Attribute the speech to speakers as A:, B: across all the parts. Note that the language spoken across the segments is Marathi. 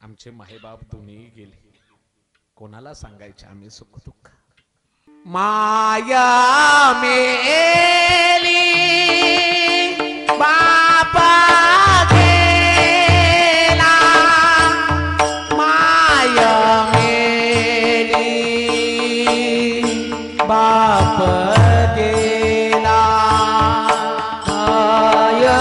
A: आमचे मायबाप दोन्ही गेले, कोणाला सांगायचे आम्ही सुख दुःख. माया मेली बापा गेला, माया मेली बाप गेला, माया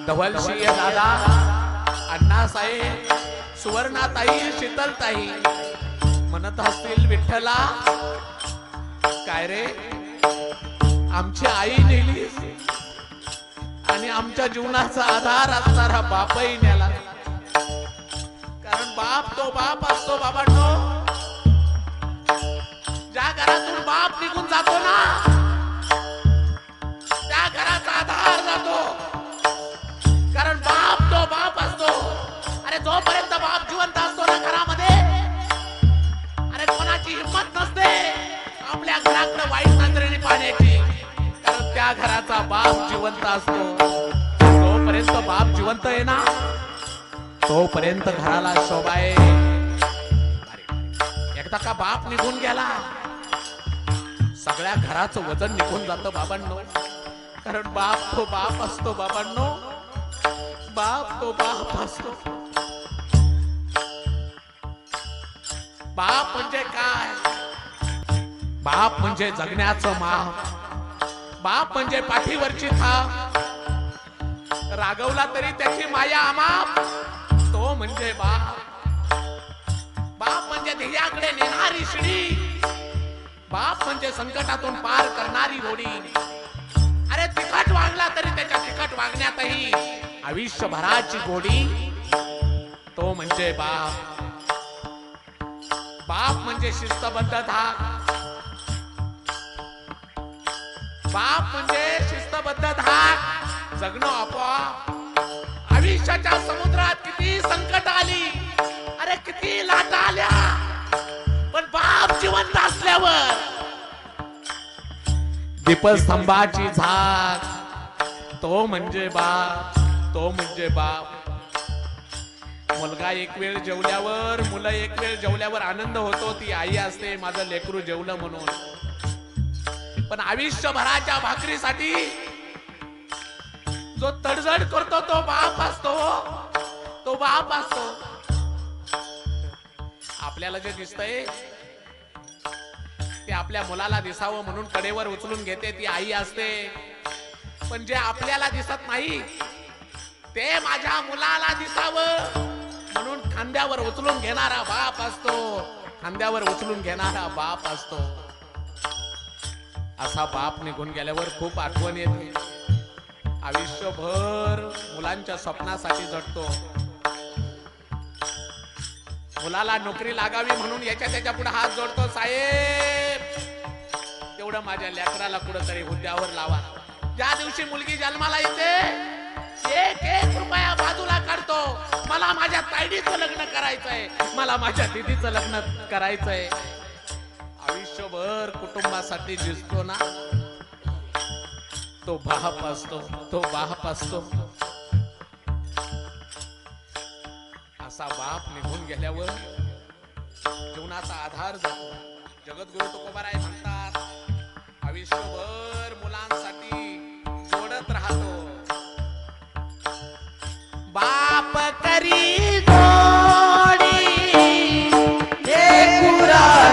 A: धवलसिंह दादा, अण्णासाहेब, सुवर्णाताई, शीतलताई म्हणत असतील विठ्ठला काय रे, आमची आई नेली आणि आमच्या जीवनाचा आधार असणारा बापही नेला. कारण बाप तो बाप असतो बाबांनो. ज्या घरातून बाप निघून जातो ना त्या घराचा आधार जातो. कारण बाप तो बाप असतो. अरे जोपर्यंत बाप जिवंत असतो ना घरामध्ये, अरे कोणाची हिंमत नसते आपल्या घराकडे वाईट नजरेने पाहण्याची. कारण त्या घराचा बाप जिवंत असतो. जोपर्यंत बाप जिवंत आहे ना तोपर्यंत घराला शोभा आहे. एकदा का बाप निघून गेला सगळ्या घराचं वजन निघून जातं बाबांनो. कारण बाप तो बाप असतो बाबांनो. बाप तो बाप असतो. बाप म्हणजे काय? बाप म्हणजे जगण्याचं माप. बाप म्हणजे पाठीवरची थाप. रागवला तरी त्याची माया अमाप. तो म्हणजे बाप. बाप म्हणजे ध्येयाकडे नेणारी शिडी. बाप म्हणजे संकटातून पार करणारी होडी. अरे तिखट वागला तरी त्याच्या तिखट वागण्यातही आयुष्यभराची गोडी. तो म्हणजे बाप. बाप म्हणजे शिस्तबद्ध धाक. बाप म्हणजे शिस्तबद्ध धाक. जगणं आपोआप. आयुष्याच्या समुद्रात किती संकट आली, अरे किती लाटा आल्या, पण बाप जिवंत असल्यावर दीपस्तंभाची झाक. तो म्हणजे बाप. तो म्हणजे बाप. मुलगा एक वेळ जेवल्यावर, मुलं एक वेळ जेवल्यावर आनंद होतो. ती आई असते माझं लेकरू जेवलं म्हणून. पण आयुष्यभराच्या भाकरीसाठी जो तडजड करतो तो बाप असतो. तो बाप असतो. आपल्याला जे दिसतंय ते आपल्या मुलाला दिसावं म्हणून कडेवर उचलून घेते ती आई असते. पण जे आपल्याला दिसत नाही ते माझ्या मुलाला दिसावं म्हणून खांद्यावर उचलून घेणारा बाप असतो. खांद्यावर उचलून घेणारा बाप असतो. असा बाप निघून गेल्यावर खूप आठवण येते. आयुष्यभर मुलांच्या स्वप्नासाठी झटतो. मुलाला नोकरी लागावी म्हणून याच्या त्याच्या पुढे हात जोडतो. साहेब तेवढं माझ्या लेकराला कुठंतरी हुद्द्यावर लावा. ज्या दिवशी मुलगी जन्माला येते एक एक रुपया बाजूला काढतो. मला माझ्या ताईडीचं लग्न करायचंय, मला माझ्या दीदीचं लग्न करायचंय. आयुष्यभर कुटुंबासाठी झिजतो ना तो बाप असतो. तो बाप असतो. असा बाप निघून गेल्यावर जीवनाचा आधार जातो. जगद्गुरु तुकोबाराय म्हणतात आयुष्यभर मुलांसाठी जोडत राहतो. बाप करी जोडी हे कुरा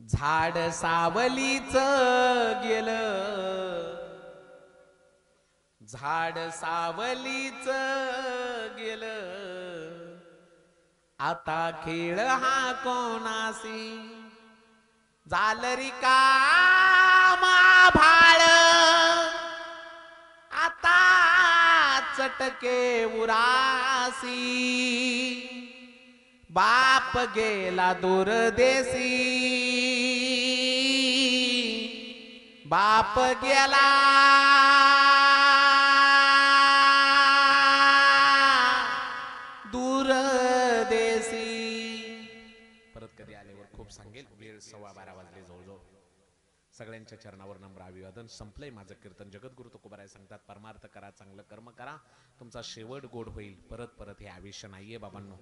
A: झाड सावलीच गेलं, झाड सावलीच गेलं, आता खेळ हा कोणासी, जालरी कामा भाळ, आता चटके उरासी, बाप गेला दूरदेशी, बाप गेला दूरदेशी. परत कधी आल्यावर खूप सांगेल. वेळ 12:15 वाजले जवळजवळ. सगळ्यांच्या चरणावर नम्र अभिवादन. संपलंय माझं कीर्तन. जगद्गुरु तुकोबाराय सांगतात, परमार्थ करा, चांगलं कर्म करा, तुमचा शेवट गोड होईल. परत परत हे आयुष्य नाहीये बाबांनो.